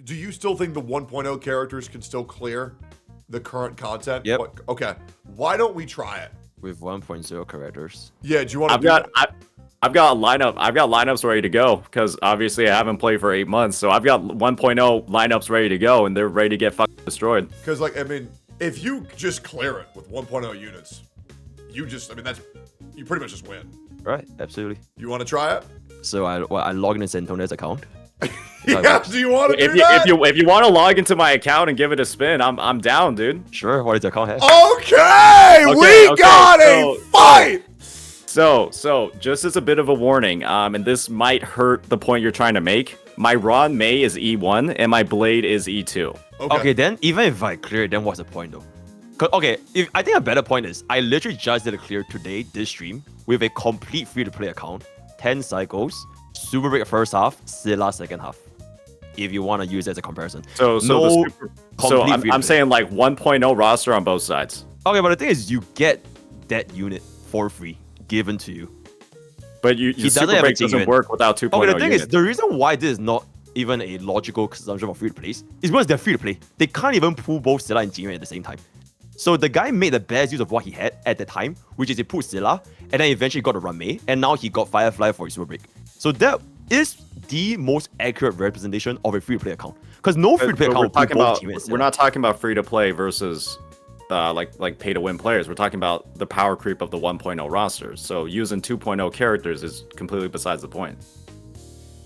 do you still think the 1.0 characters can still clear the current content? Yep. Okay. Why don't we try it? With 1.0 characters. Yeah, do you want to I've got lineups ready to go because obviously I haven't played for 8 months, so I've got 1.0 lineups ready to go and they're ready to get fucking destroyed. Because, like, I mean, if you just clear it with 1.0 units, you pretty much just win. Right, absolutely. You want to try it? So I log in Tectone's account. Yeah, do you want to do that? If you want to log into my account and give it a spin, I'm down, dude. Sure, what does the account have? Okay, we got a fight! So just as a bit of a warning, and this might hurt the point you're trying to make, my Raw May is E1 and my Blade is E2. Okay, then even if I clear it, then what's the point though? Okay, I think a better point is I literally just did a clear today, this stream, with a complete free-to-play account, 10 cycles, Super Break first half, 𝙀𝙓𝙋𝘼𝙉𝙿 second half. If you want to use it as a comparison. So I'm saying like 1.0 roster on both sides. Okay, but the thing is, you get that unit for free given to you. But Super Break doesn't work without 2.0. Okay, the thing is, the reason why this is not even a logical consumption for free-to-play is because they're free-to-play. They can't even pull both 𝙀𝙓𝙋𝘼𝙉𝙿 and Jingyan at the same time. So the guy made the best use of what he had at the time, which is he put 𝙀𝙓, and then eventually got a Ramei, and now he got Firefly for his Super Break. So that is the most accurate representation of a free-to-play account. Because no free-to-play account will both Jingyan and 𝙀𝙓. We're not talking about free-to-play versus like pay-to-win players. We're talking about the power creep of the 1.0 rosters. So using 2.0 characters is completely besides the point.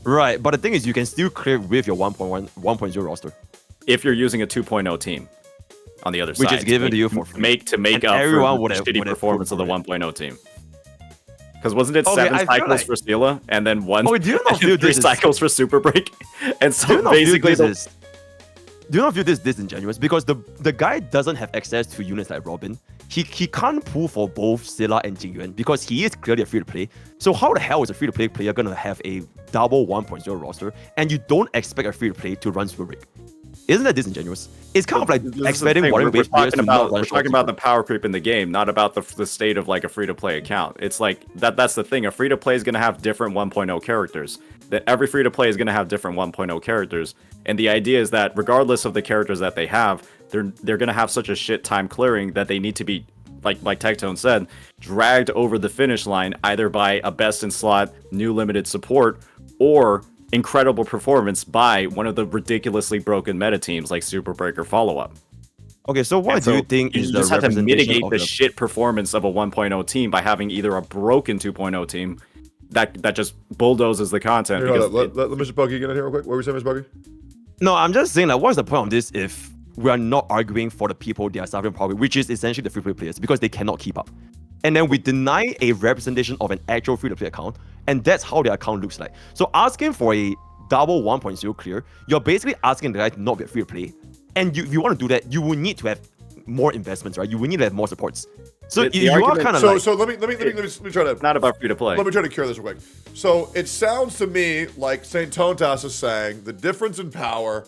Right, but the thing is, you can still clear with your 1.0 roster. If you're using a 2.0 team on the other side. Which is given to you for free. Make up for the shitty performance of the 1.0 team. Because wasn't it 7 cycles for 𝙀𝙓 and then 3 cycles for Super Break? And so basically do you not feel this disingenuous? Because the guy doesn't have access to units like Robin. He can't pull for both 𝙀𝙓 and Jingyan because he is clearly a free-to-play. So how the hell is a free-to-play player gonna have a double 1.0 roster and you don't expect a free-to-play to run Super Break? Isn't that disingenuous? It's kind of like expecting modern-based players to not run. We're talking about the power creep in the game, not about the state of like a free-to-play account. It's like that's the thing. A free-to-play is gonna have different 1.0 characters. That every free-to-play is gonna have different 1.0 characters, and the idea is that regardless of the characters that they have, they're gonna have such a shit time clearing that they need to be like Tectone said, dragged over the finish line either by a best-in-slot new limited support or incredible performance by one of the ridiculously broken meta teams like Super Break or Follow Up. Okay, so what do you think is the just have to representation mitigate of the shit performance of a 1.0 team by having either a broken 2.0 team that just bulldozes the content. Here, let Mr. Buggy get in here real quick. What were you saying, Mr. Buggy? No, I'm just saying, like, what's the point of this if we are not arguing for the people they are suffering problem, which is essentially the free-to-play players, because they cannot keep up. And then we deny a representation of an actual free-to-play account, and that's how their account looks like. So asking for a double 1.0 clear, you're basically asking the guy to not be free-to-play. And if you want to do that, you will need to have more investments, right? You will need to have more supports. So you are kind of like... So let me try to... Not about free-to-play. Let me try to cure this real quick. So it sounds to me like St. Tontas is saying the difference in power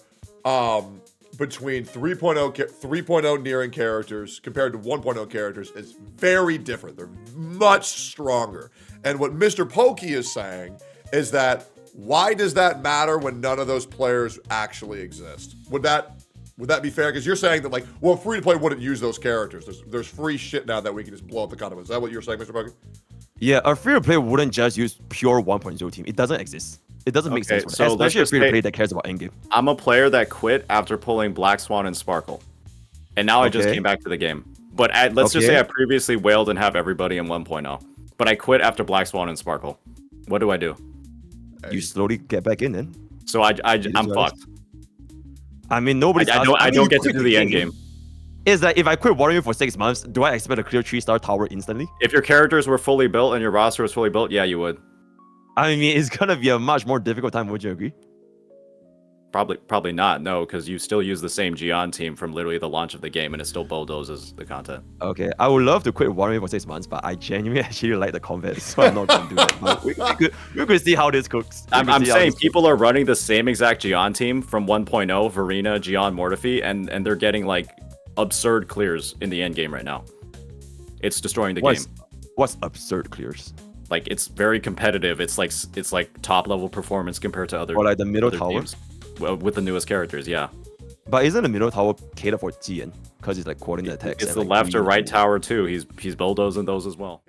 between 3.0 nearing characters compared to 1.0 characters is very different. They're much stronger. And what Mr. Pokey is saying is that why does that matter when none of those players actually exist? Would that be fair? Because you're saying that, like, well, free-to-play wouldn't use those characters. There's free shit now that we can just blow up the economy. Is that what you're saying, Mr. Pokey? Yeah, a free-to-play wouldn't just use pure 1.0 team. It doesn't exist. It doesn't make sense for so especially a free-to-play that cares about endgame. I'm a player that quit after pulling Black Swan and Sparkle. And now I just came back to the game. But let's just say I previously wailed and have everybody in 1.0. But I quit after Black Swan and Sparkle. What do I do? You slowly get back in then. So I'm fucked. I mean, nobody's... I don't get to do the end game. Is that if I quit Warrior for 6 months, do I expect a clear 3-star tower instantly? If your characters were fully built and your roster was fully built, yeah, you would. I mean, it's gonna be a much more difficult time, would you agree? Probably not, no, because you still use the same Xian team from literally the launch of the game and it still bulldozes the content. Okay, I would love to quit Warrior for 6 months, but I genuinely actually like the combat, so I'm not gonna do that. But we could see how this cooks. I'm saying people are running the same exact Xian team from 1.0, Verena, Xian, Mortifi, and they're getting like absurd clears in the end game right now. It's destroying the game. What's absurd clears? Like, it's very competitive. It's like top level performance compared to other. Or like the middle tower. Teams. with the newest characters. Yeah, But isn't the middle tower catered for GN? Because it's like coordinating attacks. it's and, the like, left or really- right tower too. He's bulldozing those as well.